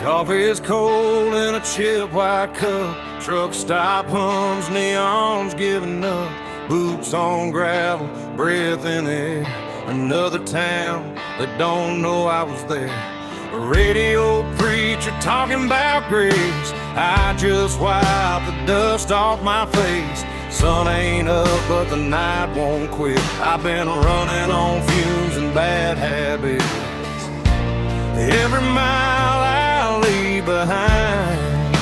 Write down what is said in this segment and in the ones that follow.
Coffee is cold in a chip white cup. Truck stop hums, neons giving up. Boots on gravel, breath in the air. Another town that don't know I was there. A radio preacher talking about grace. I just wipe the dust off my face. Sun ain't up, but the night won't quit. I've been running on fumes and bad habits. Every mile I leave behind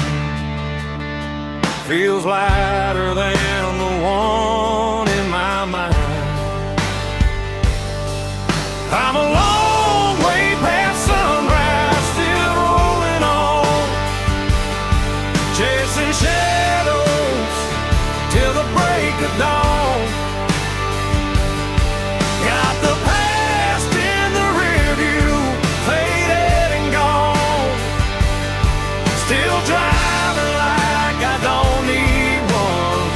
feels lighter than the one in my mind. I'm a long way past sunrise, still rolling on, chasing shadows till the break of dawn. Got the past in the rear view, faded and gone. Still driving like I don't need one.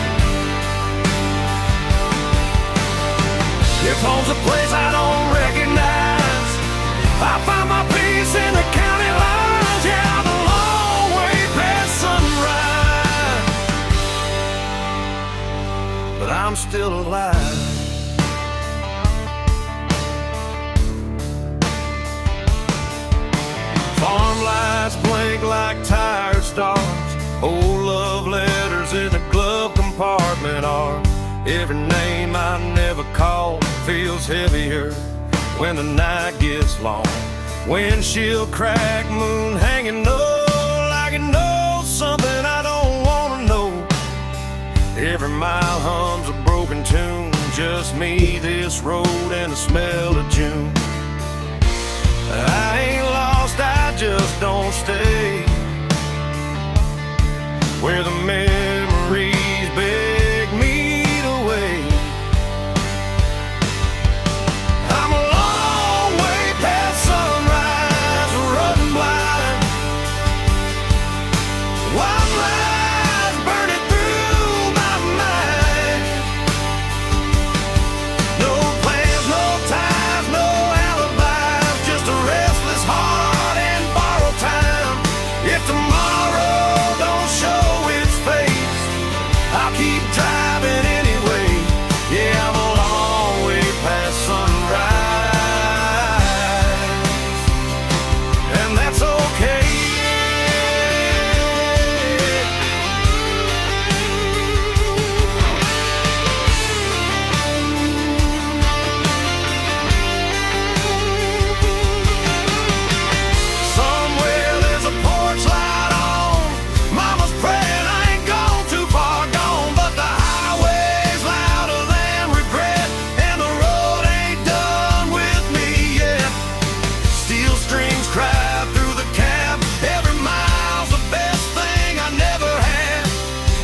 If home's a place I don't recognize, I find my peace in the county lines. Yeah, I'm a long way past sunrise, but I'm still alive. Farm lights blink like tired stars. Old love letters in the glove compartment are. Every name I never called feels heavier when the night gets long. Windshield crack, moon hanging low, like it knows something I don't wanna know. Every mile hums a broken tune, just me, this road, and the smell of June. I ain't lost, I just don't stay where the memories beg me to wait. I'm a long way past sunrise, running blind. White lies burning through my mind. No plans, no ties, no alibis, just a restless heart and borrowed time. If tomorrow don't show its face, I'll keep driving anyway. Yeah, I'm a long way past sunrise, and that's okay. Somewhere there's a porch light on. Mama's praying I ain't gone too far gone, but the highway's louder than regret, and the road ain't done with me yet. Steel strings cry through the cab. Every mile's the best thing I never had.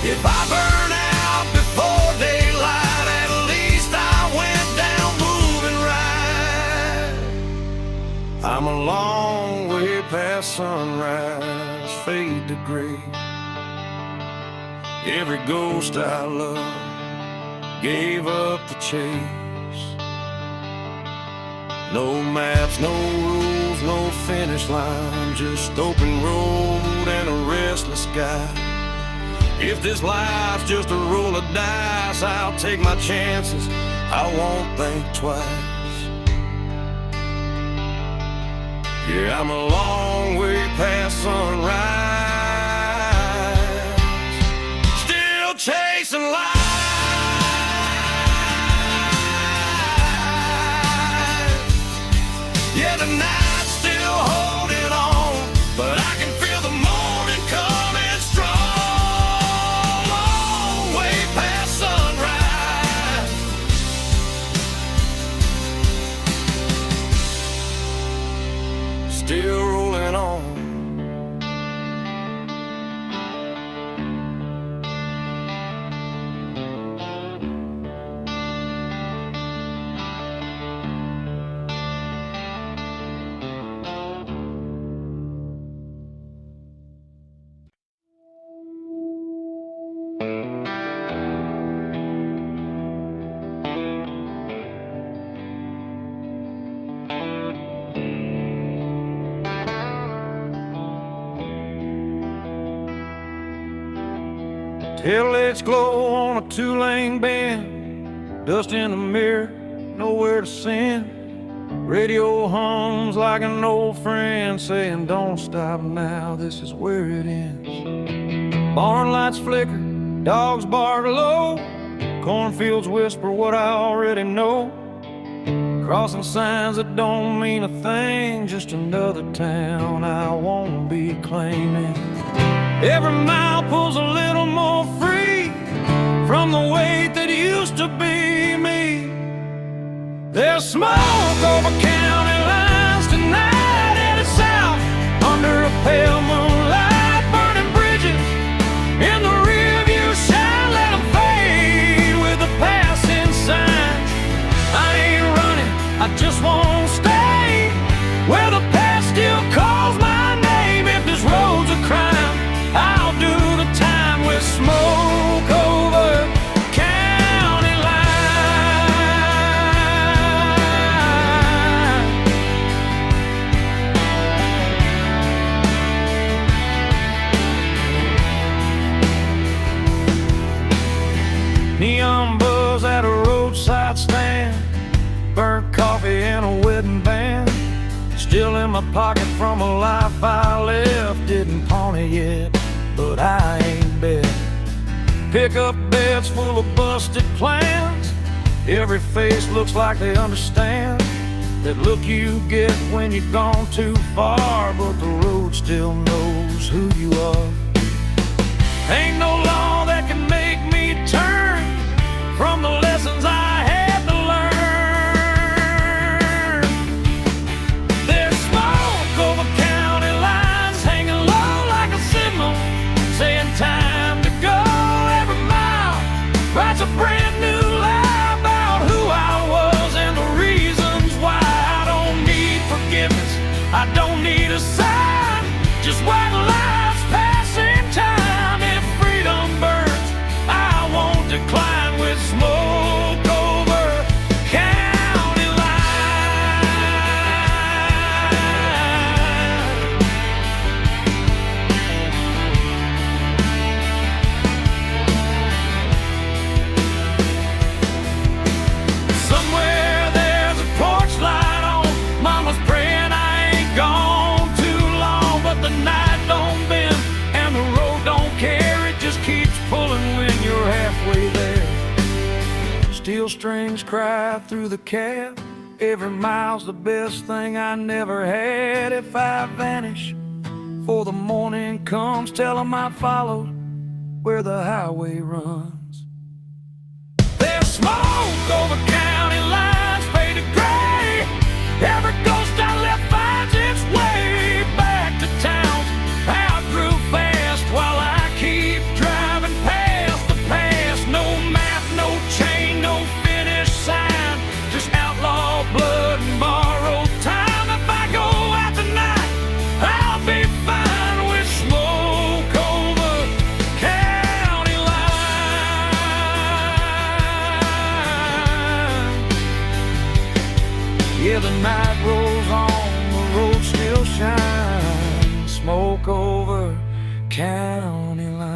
If I burn out before daylight, at least I went down moving right. I'm a long way past sunrise, fade to gray. Every ghost I love gave up the chase. No maps, no rules, no finish line, just open road and a restless sky. If this life's just a roll of dice, I'll take my chances, I won't think twice. Yeah, I'm a long way past sunrise, still chasing life. Yeah, the night's still holding on, but I can feel the morning coming strong. Long way past sunrise, still rolling on, Headlights glow on a two-lane bend, dust in the mirror, nowhere to send. Radio hums like an old friend saying, don't stop now, this is where it ends. Barn lights flicker, dogs bark low, cornfields whisper what I already know. Crossing signs that don't mean a thing, just another town I won't be claiming. Every mile pulls a little more free from the weight that used to be me. There's smoke over county lines tonight, headed south under a pale moonlight. Burning bridges in the rearview shine, let them fade with the passing signs. I ain't running, I just won't stay where the past still calls my name. If this road's a crime, I'll do the time with smoke over county line. Neon buzz at a roadside stand, burnt coffee and a wedding band, still in my pocket from a life I left. Didn't pawn it yet, but I ain't bet. Pickup beds full of busted plans, every face looks like they understand that look you get when you've gone too far, but the road still knows who you are. Ain't no law that can make me turn from the lessons I had to learn. There's smoke over county lines, hanging low like a signal, saying time to go. Every mile writes a brand new lie about who I was and the reasons why. I don't need forgiveness, I don't need a sign, just white lies passing time. If freedom burns, I won't decline with smoke over county line. Somewhere there's a porch light on, mama's praying I ain't gone too long, but the night don't bend and the road don't care, it just keeps pulling when you're halfway there. Steel strings cry through the cab, every mile's the best thing I never had. If I vanish before the morning comes, tell 'em I followed where the highway runs. There's smoke over county lines, faded gray, every ghost I left finds its way back to towns I grew fast while I keep driving past the past. No map, no chain, no finish sign, just outlaw blood and borrowed time. If I go out tonight, I'll be fine with smoke over county line. Yeah, the night rolls on, the road still shines, smoke over county lines.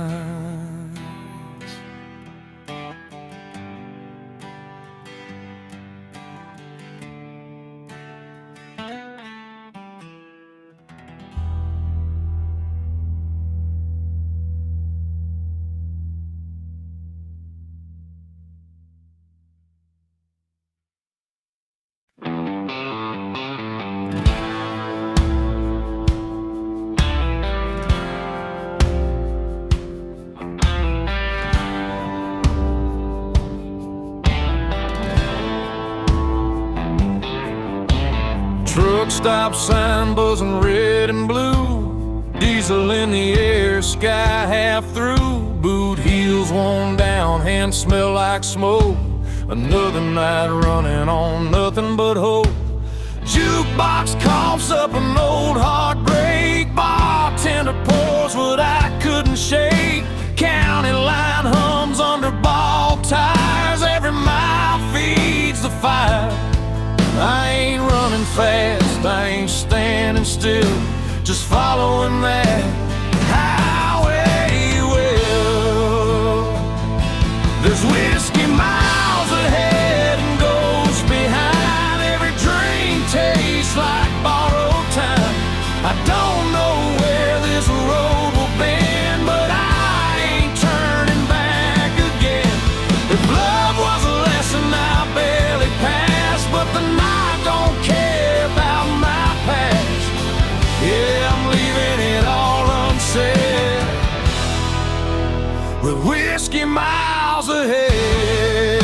Truck stop sign buzzing red and blue, diesel in the air, sky half through. Boot heels worn down, hands smell like smoke. Another night running on nothing but hope. Jukebox coughs up an old heartbreak, bartender pours what I couldn't shake. County line hums under bald tires, every mile feeds the fire. I ain't running fast, I ain't standing still, just following that highway well. with whiskey miles ahead.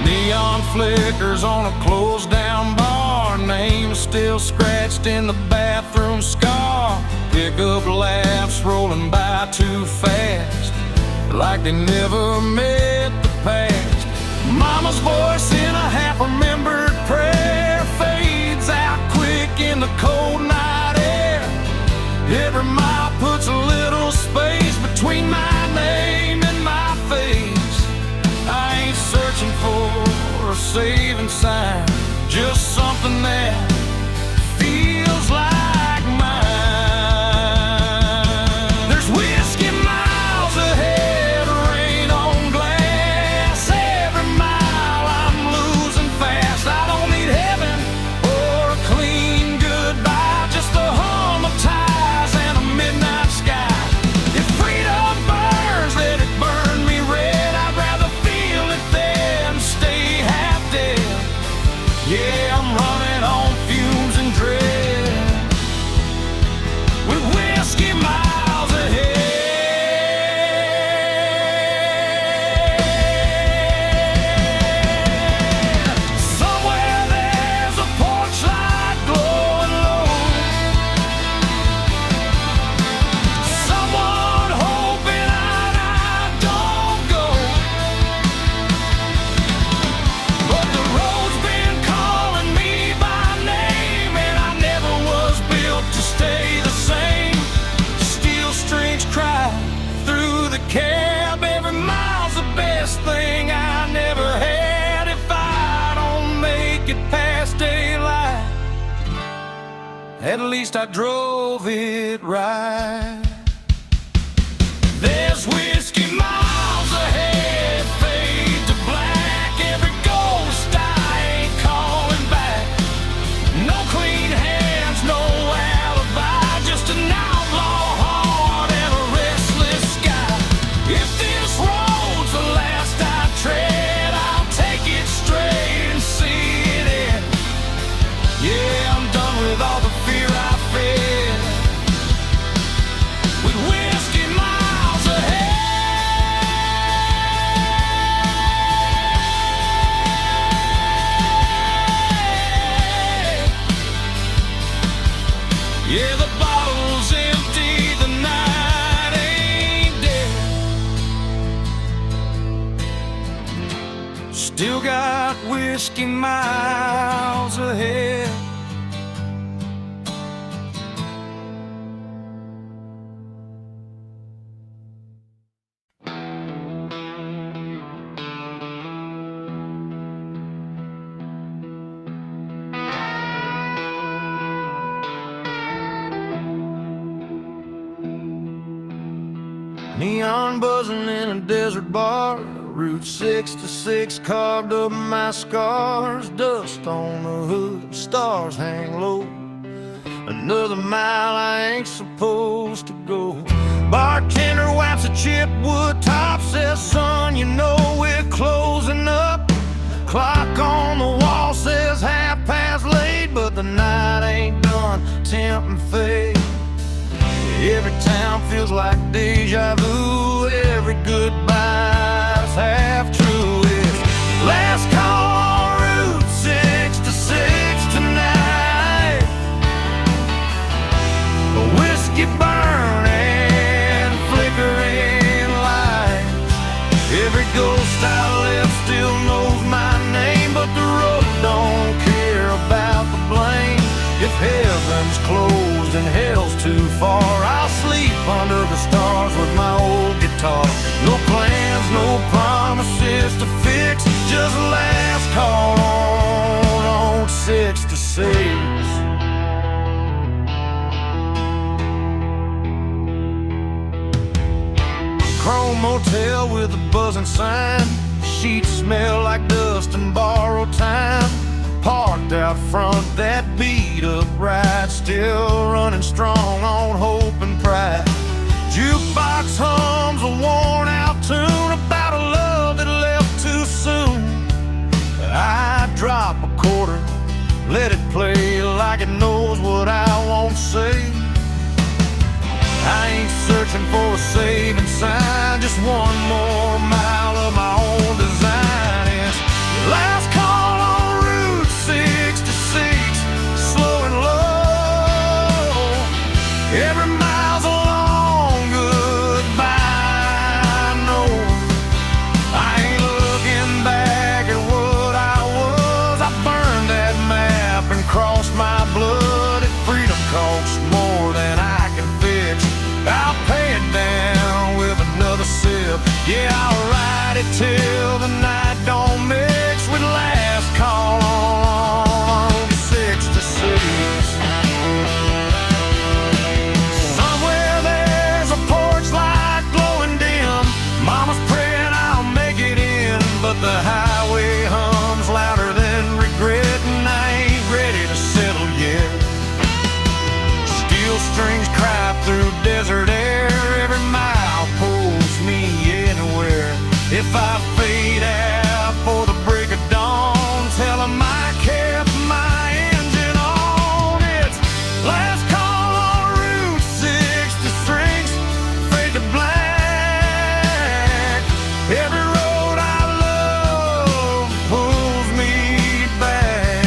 Neon flickers on a closed down bar, name still scratched in the bathroom scar. Pickup laughs rolling by too fast, like they never met the past. Mama's voice in a half-remembered prayer fades out quick in the cold night air. Every mile puts a little space between my name and my face. I ain't searching for a saving sign, just something that feels like mine. There's whiskey miles ahead, rain on glass. Every mile I'm losing fast. I don't need heaven or a clean goodbye, just a hum of ties and a midnight sky. If freedom burns, let it burn me red. I'd rather feel it than stay half dead. Yeah, I'm running on fumes and dread, with whiskey miles ahead. Somewhere there's a porch light glowing low, someone hoping I don't go. But the road's been calling me by name, and I never was built to stay the same. Steel strings cry through the cab. Every mile's the best thing I never had. If I don't make it past daylight, at least I drove it right. There's whiskey miles ahead, fade to black. Every ghost I ain't calling back. No clean hands, no alibi, just an outlaw heart and a restless sky. If this road's the last I tread, I'll take it straight and see it end. Yeah, I'm done with all the fear I fed, with whiskey miles ahead. Yeah, the bottle's empty, the night ain't dead. Still got whiskey miles ahead. Neon buzzing in a desert bar, Route 66 carved up my scars. Dust on the hood, stars hang low. Another mile I ain't supposed to go. Bartender wipes a chipped wood top, says, son, you know we're closing up. Clock on the wall says 8:30, but the night ain't done, tempting fate. Every town feels like deja vu. Every goodbye's half true. It's last call on Route 66 tonight. A whiskey burning, flickering lights. Every ghost I left still knows my name, but the road don't care about the blame. If heaven's closed and hell's too far, I'll sleep under the stars with my old guitar. No plans, no promises to fix, just last call on 66. Chrome motel with a buzzing sign. Sheets smell like dust and borrowed time. Parked out front, that beat up ride, still running strong on hope and pride. Jukebox hums a worn out tune about a love that left too soon. I drop a quarter, let it play like it knows what I won't say. say. I ain't searching for a saving sign, just one more mile of my own design. It's last call on Route 66, slow and low. Every mile's a long goodbye. No, I ain't looking back at what I was. I burned that map and crossed my blood. If freedom costs more than I can fix, I'll pay it down with another sip. Yeah, I'll ride it till the night don't mix with last call on 66. Somewhere there's a porch light glowing dim. Mama's praying I'll make it in, but the highway hums louder than regret, and I ain't ready to settle yet. Steel strings cry through desert air. Every mile pulls me anywhere. If I fade out for the break of dawn, tell 'em I kept my engine on. It's last call on Route 66, fade to black. Every road I love pulls me back.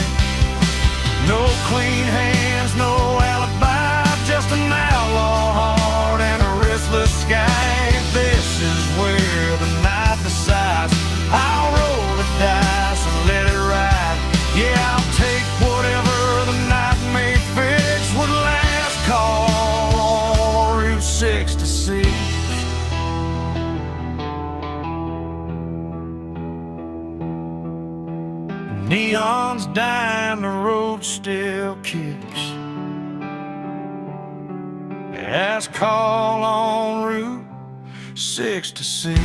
No clean hands, no alibi, just an outlaw heart and a restless sky. This is where the night decides. I'll roll the dice and let it ride. Yeah, I'll take whatever the night may fix with last call on Route 66. Neon's dying, the road still kicks. Last call on Route 66.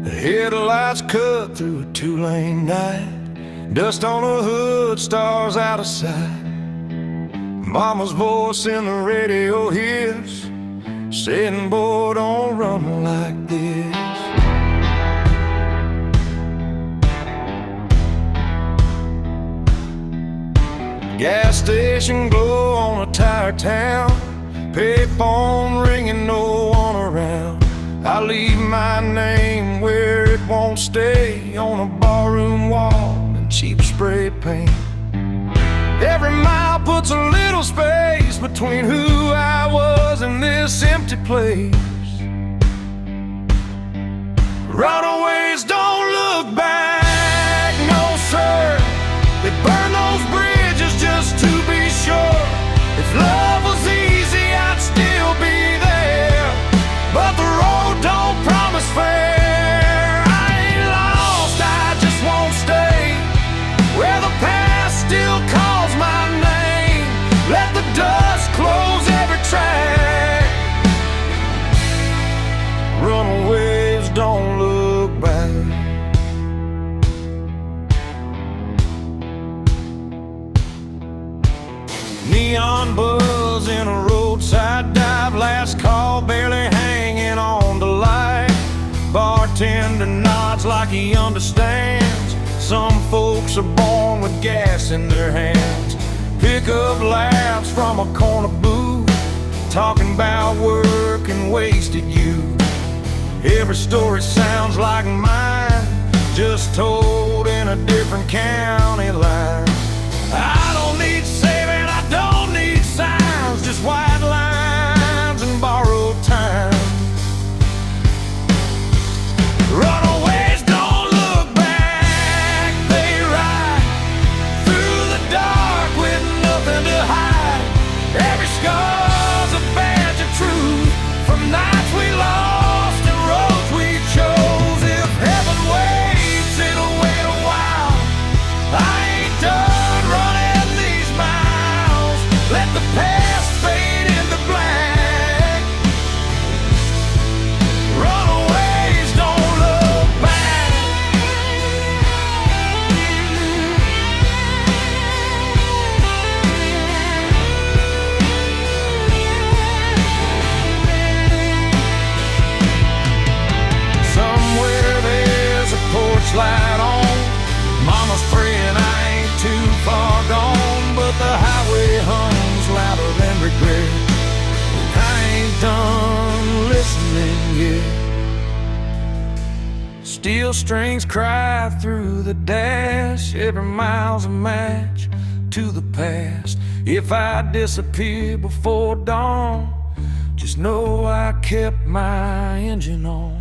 The headlights cut through a two-lane night. Dust on the hood, stars out of sight. Mama's voice in the radio hears, saying, boy, don't run like this. Gas station glow on a tired town. Payphone ringing, no one around. I leave my name where it won't stay, on a barroom wall in cheap spray paint. Every mile puts a little space between who I was and this empty place. Runaways don't look back, no sir. They burn those bridges just to be sure. If love was easy, I'd still be there, but the road don't promise fair. I ain't lost, I just won't stay where the past still calls my name. Let the dust close every track. Runaways don't look back. Neon buzz in a roadside dive. Last call, barely hanging on to light. Bartender nods like he understands. Some folks are born with gas in their hands. Pick up laughs from a corner booth, talking about work and wasted youth. Every story sounds like mine, just told in a different county line. I don't need saving, I don't need signs, just white lines and borrowed time. regret. I ain't done listening yet. Steel strings cry through the dash. Every mile's a match to the past. If I disappear before dawn, just know I kept my engine on.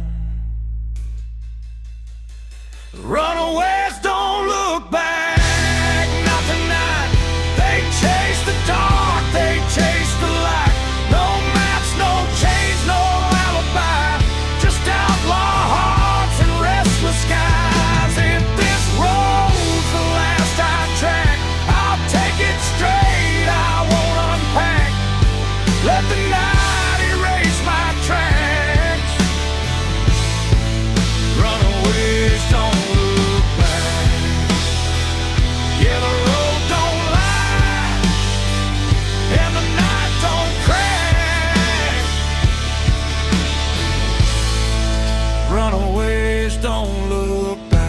Runaways don't look back, not tonight. They chase the dark, they chase the light. No maps, no chains, no alibi, just outlaw hearts and restless skies. If this road's the last I track, I'll take it straight, I won't unpack. Let the night erase my tracks. Runaways don't look back. Yeah, the road don't lie, and the night don't crack. Runaways don't look back.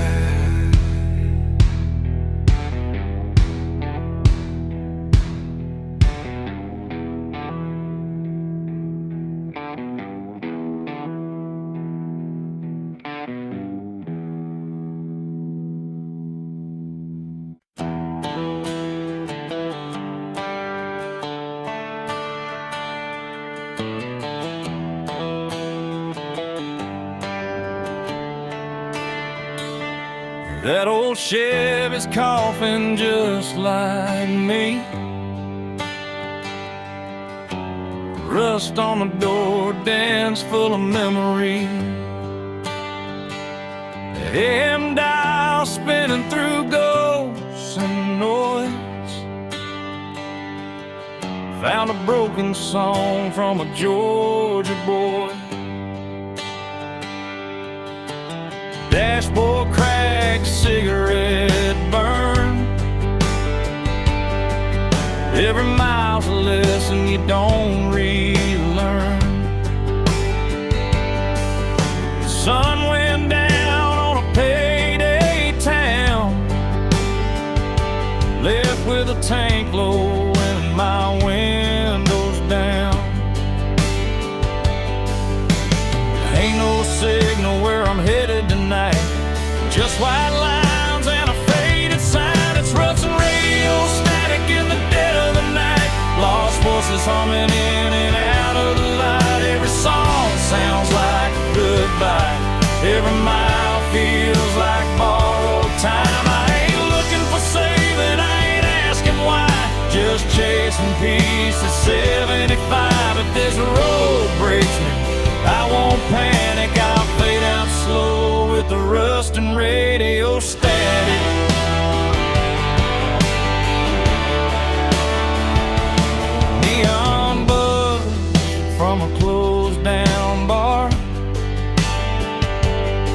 That old Chevy's coughing just like me. Rust on the door, dance full of memory. AM dial spinning through ghosts and noise. Found a broken song from a Georgia boy. Dashboard crack, cigarette burn. Every mile's a lesson you don't relearn. The sun went down on a payday town, left with a tank low and my windows down. Ain't no signal where I'm headed tonight, just white lines and a faded sign. It's rough and radio static in the dead of the night. Lost voices humming in and out of the light. Every song sounds like a goodbye. Every mile feels like borrowed time. I ain't looking for saving, I ain't asking why. Just chasing peace at 75. If this road breaks me, I won't panic, I'll fade out slow with the rust and radio static. Neon buzz from a closed down bar,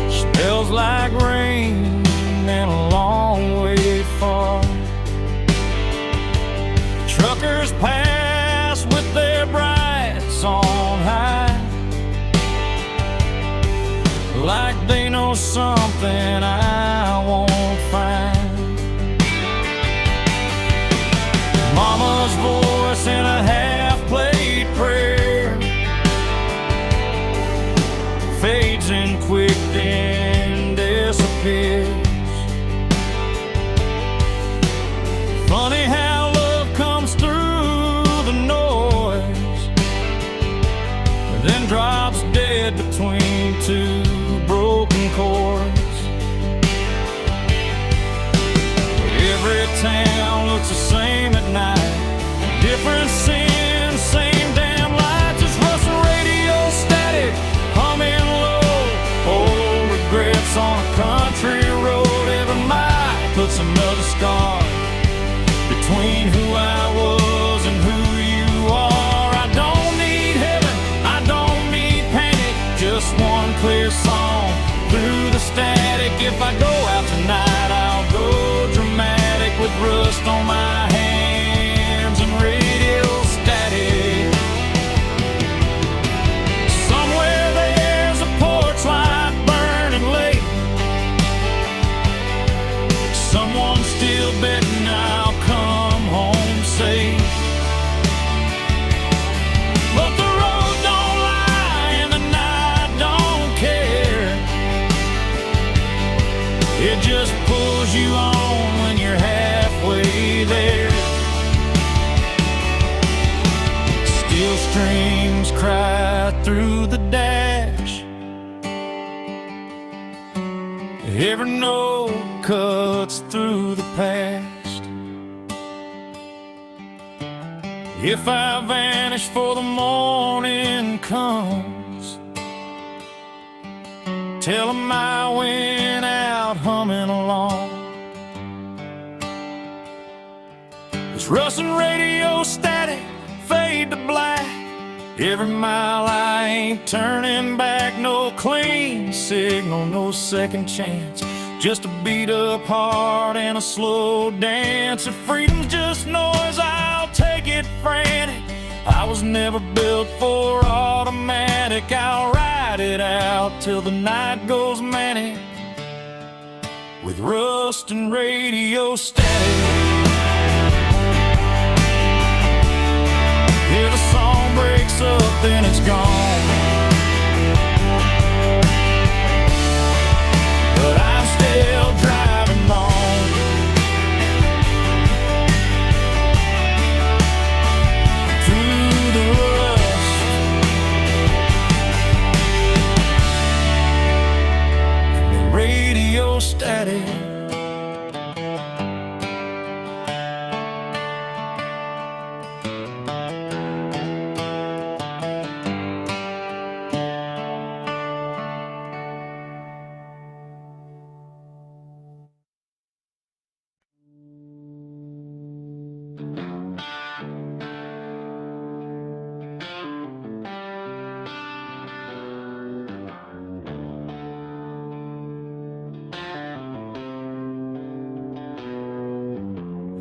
smells like rain and a long way far. Truckers pass with their brights on high, like they know something I won't find. Mama's voice in a half-played prayer fades in quick then disappears. Funny how love comes through the noise, then drops dead between two broken chords. Every town looks the same at night, different sins, same damn lights. It's rust and radio static, humming low. Old regrets on a country road. Every mile puts another scar between who I was and who you are. I don't need heaven, I don't need panic, just one clear song through the static. If I go out tonight, I'll go dramatic with rust on my hands and radio static. Somewhere there's a porch light burning late, someone still betting I'll come home safe. through the dash. Every note cuts through the past. If I vanish for the morning comes, tell 'em I went out humming along. It's rustling radio static, fade to black. Every mile I ain't turning back. No clean signal, no second chance. Just a beat up heart and a slow dance. If freedom's just noise, I'll take it frantic. I was never built for automatic. I'll ride it out till the night goes manic, with rust and radio static. Hear the song breaks up, then it's gone. But I'm still driving on. Through the rust and the radio static.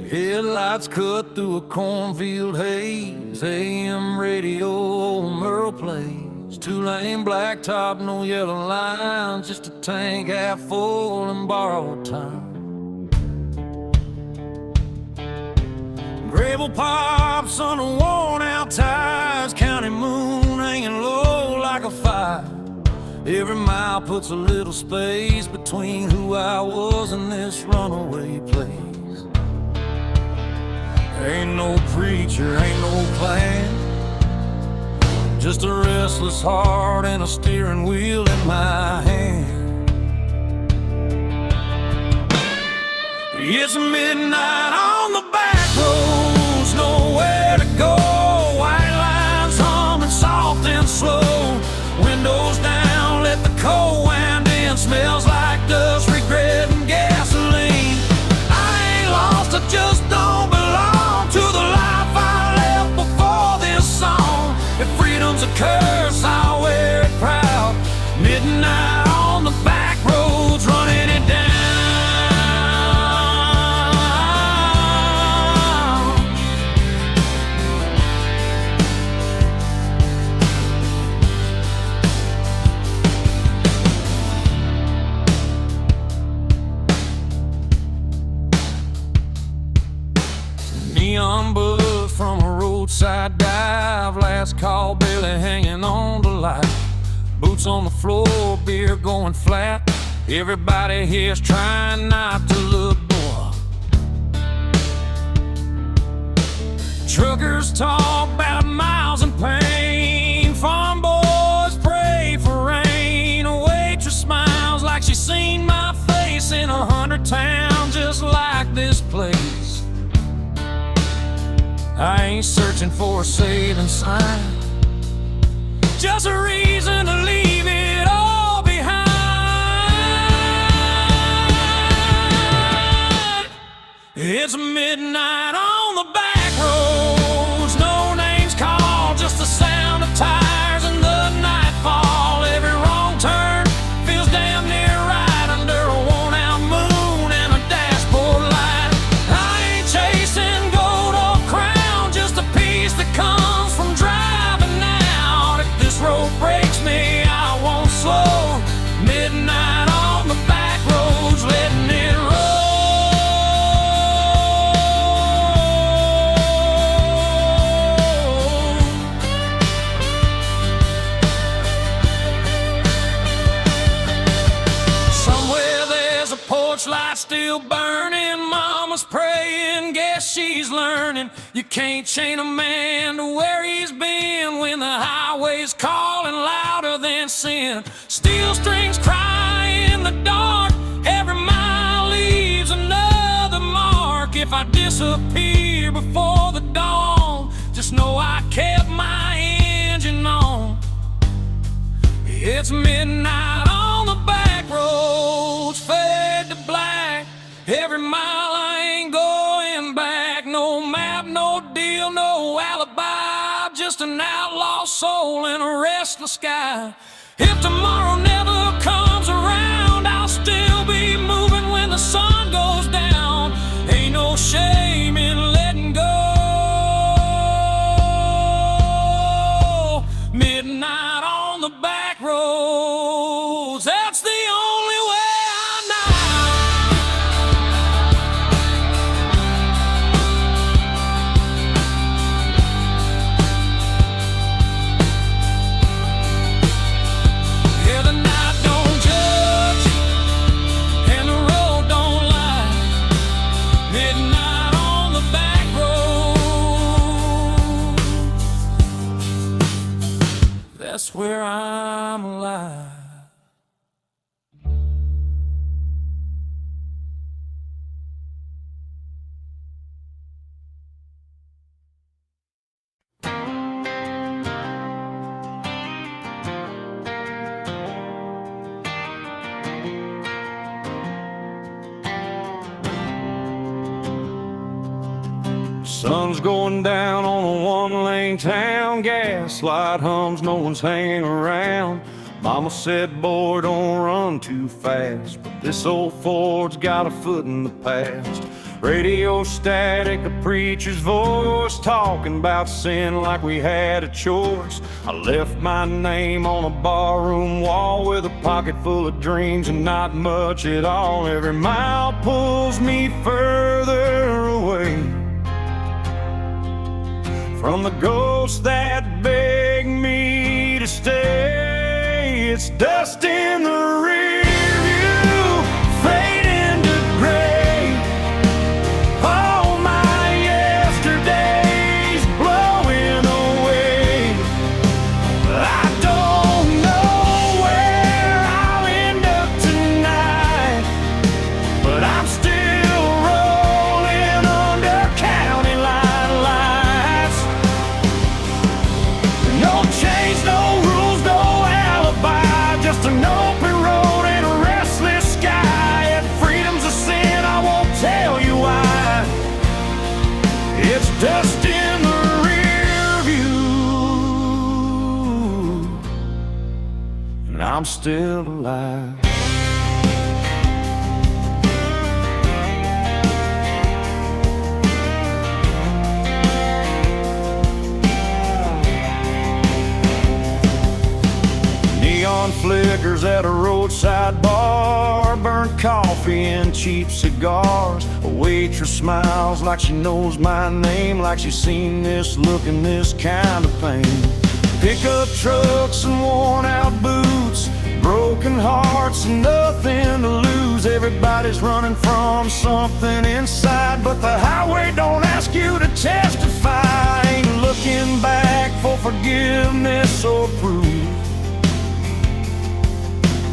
Headlights cut through a cornfield haze. AM radio, old Merle plays. Two-lane blacktop, no yellow lines. Just a tank half full and borrowed time. Gravel pops under worn-out tires. County moon hanging low like a fire. Every mile puts a little space between who I was and this runaway place. Ain't no preacher, ain't no plan, just a restless heart and a steering wheel in my hand. It's midnight on the back roads, nowhere to go. White lines humming soft and slow. Windows down, let the cold wind in. Smells like dust, regret, and gasoline. I ain't lost, I just don't belong to the life I left before this song. If freedom's a curse, I'll wear it proud. Midnight on the back roads, running it down. Neon buzz from a roadside dive. Last call, barely hanging on to life. Boots on the floor, beer going flat. Everybody here's trying not to look poor. Truckers talk about miles and pain. Farm boys pray for rain. A waitress smiles like she's seen my face in 100 towns just like this place. I ain't searching for a saving sign, just a reason to leave it all behind. It's midnight on the back roads, no names called, just the sound of tires and the nightfall. Every wrong turn feels damn near right under a worn-out moon and a dashboard light. I ain't chasing gold or crown, just a piece that comes from driving out. If this road breaks me, I won't slow. Midnight on the back roads, letting it roll. Somewhere there's a porch light still burning. Mama mama's praying, guess she's learning. You can't chain a man to where he's been when the highway's calling louder than sin. Steel strings cry in the dark, every mile leaves another mark. If I disappear before the dawn, just know I kept my engine on. It's midnight on the back roads, fade to black. Every mile I ain't going back. No map, no deal, no alibi. Just an outlaw soul in a restless sky. If tomorrow never comes around, I'll still be moving when the sun goes down. Ain't no shame in letting go. Midnight on the back roads, that's the only way I know. Yeah, the night don't judge and the road don't lie. Midnight on the back road, that's where I'm alive. Sun's going down on a one-lane town. Gaslight hums, no one's hanging around. Mama said, boy, don't run too fast. But this old Ford's got a foot in the past. Radio static, a preacher's voice, talking about sin like we had a choice. I left my name on a barroom wall with a pocket full of dreams and not much at all. Every mile pulls me further away from the ghosts that beg me to stay. It's dust in the rear view, fading to gray. All my yesterdays blowing away. I don't know where I'll end up tonight, but I'm still rolling under county line lights. No chains, no rules, no alibi, just an open road and a restless sky. If freedom's a sin, I won't tell you why. It's dust in the rear view, and I'm still alive. Neon flickers at a roadside bar, burnt coffee and cheap cigars. A waitress smiles like she knows my name, like she's seen this look and this kind of pain. Pickup trucks and worn out boots, broken hearts and nothing to lose. Everybody's running from something inside, but the highway don't ask you to testify. Ain't looking back for forgiveness or proof,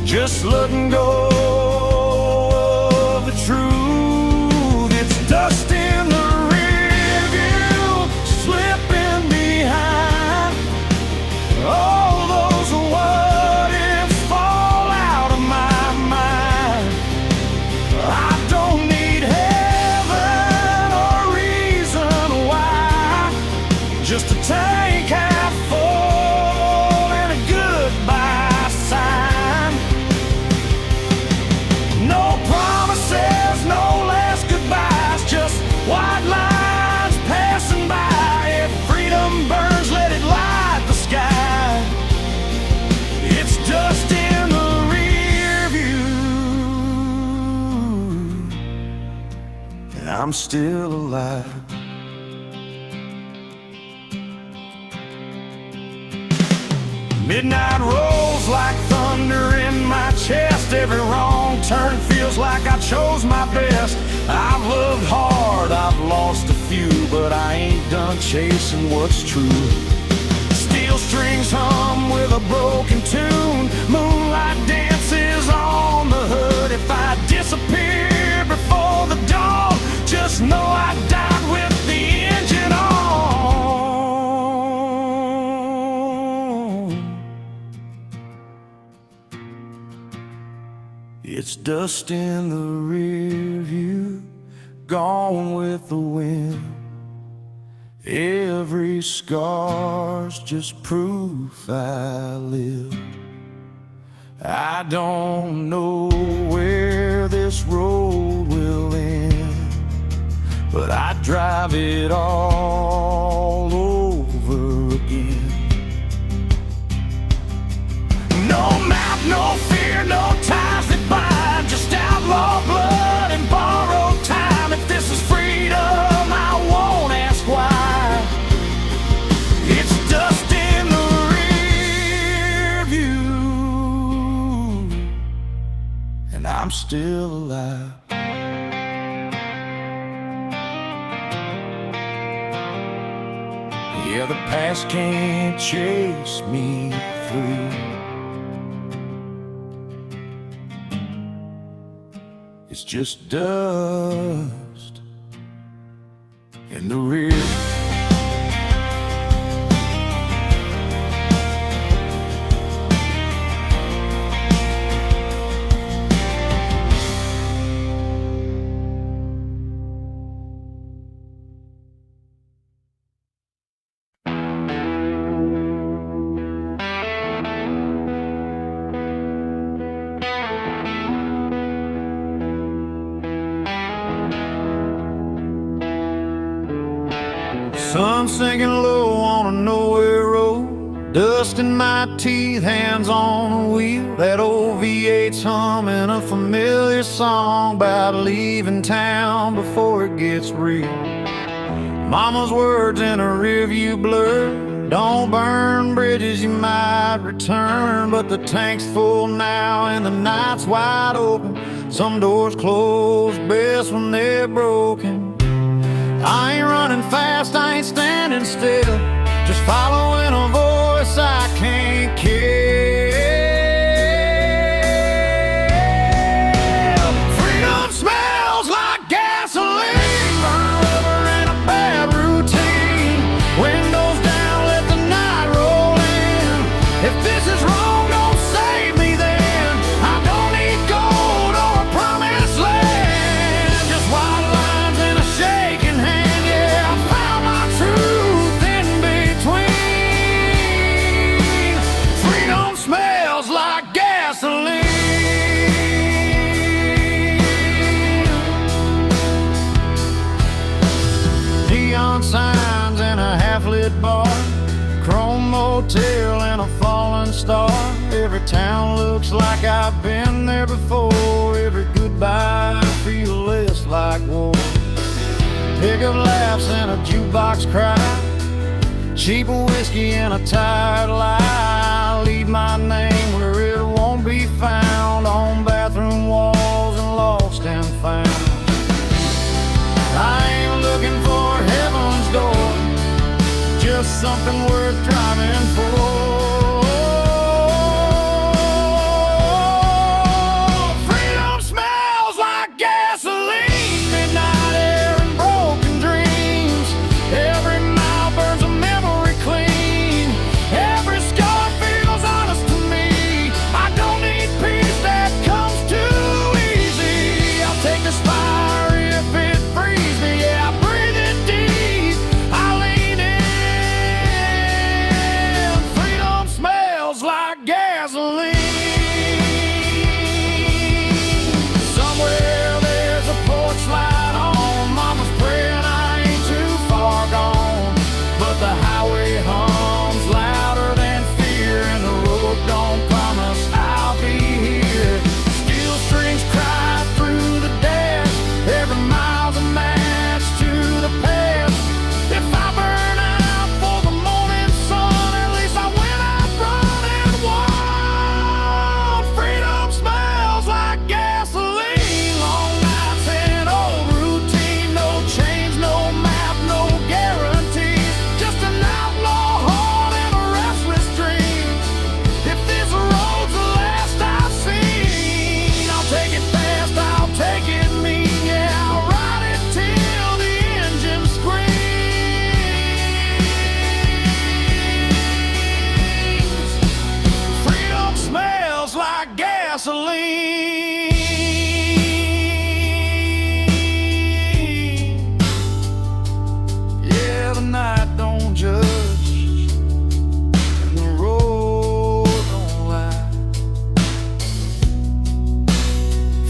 just letting go of the truth. It's dust in the rear view, slipping behind. All those what ifs fall out of my mind. I don't need heaven or reason why, just a tank half full and a goodbye sign. No promises, no last goodbyes, just white lines passing by. If freedom burns, let it light the sky. It's dust in the rear view, and I'm still alive. Midnight rolls like thunder in my chest. Every wrong turn feels like I chose my best. I've loved hard, I've lost a few, but I ain't done chasing what's true. Steel strings hum with a broken tune. Moonlight dances on the hood. If I disappear before the dawn, just know I died with the engine on. It's dust in the rear view, gone with the wind. Every scar's just proof I live. I don't know where this road will end, but I drive it all over again. No map, no fear, no ties that bind, just outlaw blood and borrowed time. If this is freedom, I won't ask why. It's dust in the rear view, and I'm still alive. Yeah, the past can't chase me through. It's just dust in the rear. Sun sinking low on a nowhere road, dust in my teeth, hands on the wheel. That old V8's humming a familiar song about leaving town before it gets real. Mama's words in a rearview blur, don't burn bridges, you might return. But the tank's full now and the night's wide open. Some doors close best when they're broken. I ain't running fast, I ain't standing still, just following a voice I can't kill. Freedom smells like gasoline, burn rubber and a bad routine. Windows down, let the night roll in. If this is wrong, don't save me then. I don't need gold or a promised land, just white lines and a shaking hand. Neon signs in a half-lit bar, chrome motel and a fallen star. Every town looks like I've been there before. Every goodbye feels less like war. Pickup laughs and a jukebox cry, cheap whiskey and a tired lie. Leave my name where it won't be found, on bathroom walls and lost and found. I ain't looking for heaven's door, just something worth driving for. Freedom smells like gasoline, midnight air and broken dreams. Every mile burns a memory clean. Every scar feels honest to me. I don't need peace that comes too easy. I'll take this fire if it frees me. Yeah, I breathe it deep, I lean in. gasoline. Yeah, the night don't judge and the road don't lie.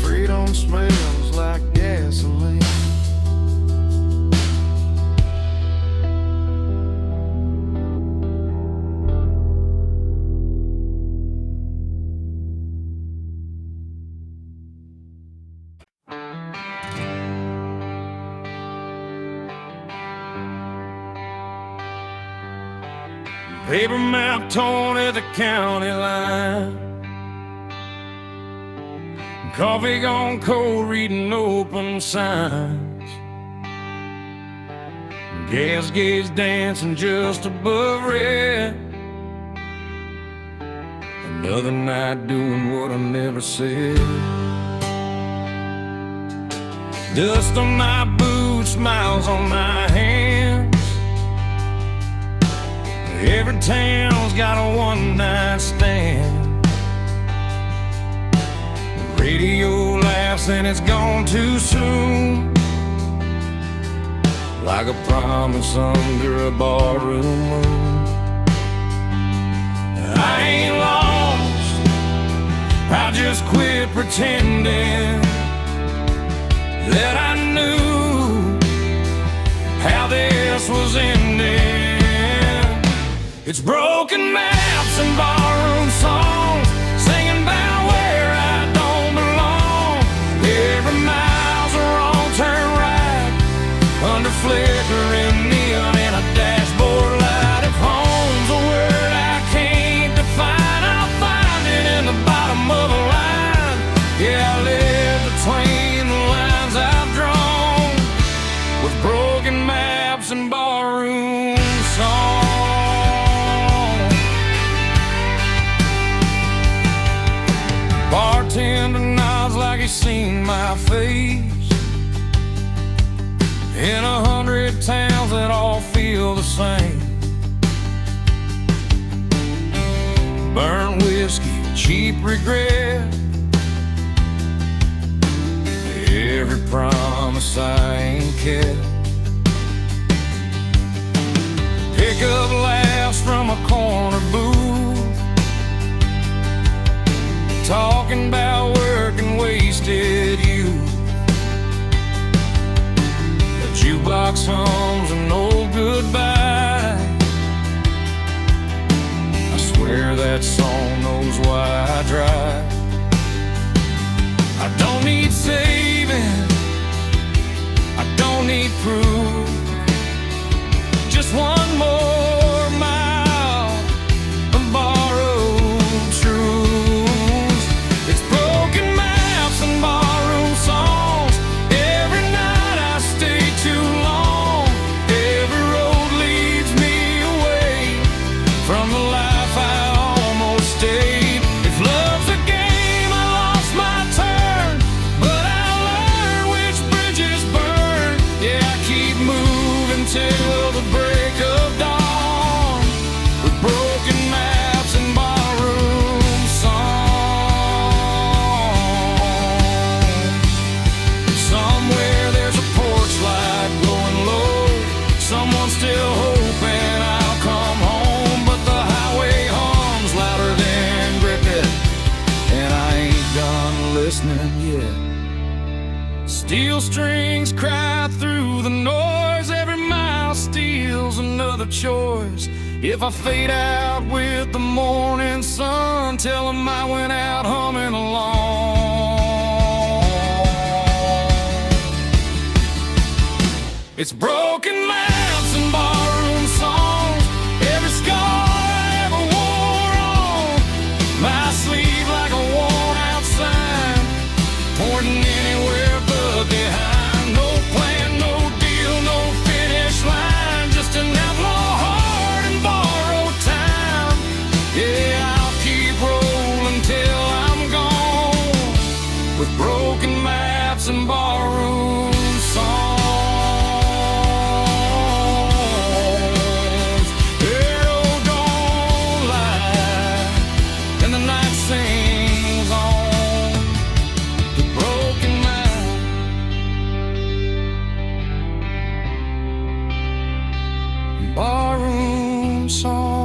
Freedom smells like gasoline. Paper map torn at the county line. Coffee gone cold, reading open signs. Gas gauge dancing just above red. Another night doing what I never said. Dust on my boots, smiles on my hands. Every town's got a one-night stand. The radio laughs and it's gone too soon, like a promise under a barroom moon. I ain't lost, I just quit pretending that I knew how this was ending. It's broken maps and barroom songs, singing about where I don't belong. Every mile's a wrong turn right, under flickering neon and a dashboard light. If home's a word I can't define, I'll find it in the bottom of a line. Yeah, I live between the lines I've drawn, with broken maps and barroom songs. Bartender nods like he's seen my face in 100 towns that all feel the same. Burnt whiskey, cheap regret, every promise I ain't kept. Pick up laughs from a corner booth, talking about work and wasted youth. The jukebox hums an old goodbye. I swear that song knows why I drive. I don't need saving, I don't need proof, just one more mile of borrowed truth. It's broken maps and barroom songs. Every night I stay too long. Every road leads me away from the life I almost stayed. If love's a game, I lost my turn, but I learned which bridges burn. Yeah, I keep moving till the break of dawn, with broken maps and barroom songs. Somewhere there's a porch light glowing low, someone's still hoping I'll come home, but the highway hums louder than cricket, and I ain't done listening yet. Steel strings cry through the noise, every mile steals another choice. If I fade out with the morning sun, tell 'em I went out humming along. It's broken maps and barroom songs, every scar I ever wore on my sleeve like a worn out sign, pointing anywhere but behind. No plan, no deal, no finish line, just an outlaw heart and borrowed time. Yeah, I'll keep rolling till I'm gone, with broken maps and barroom songs. Barroom song.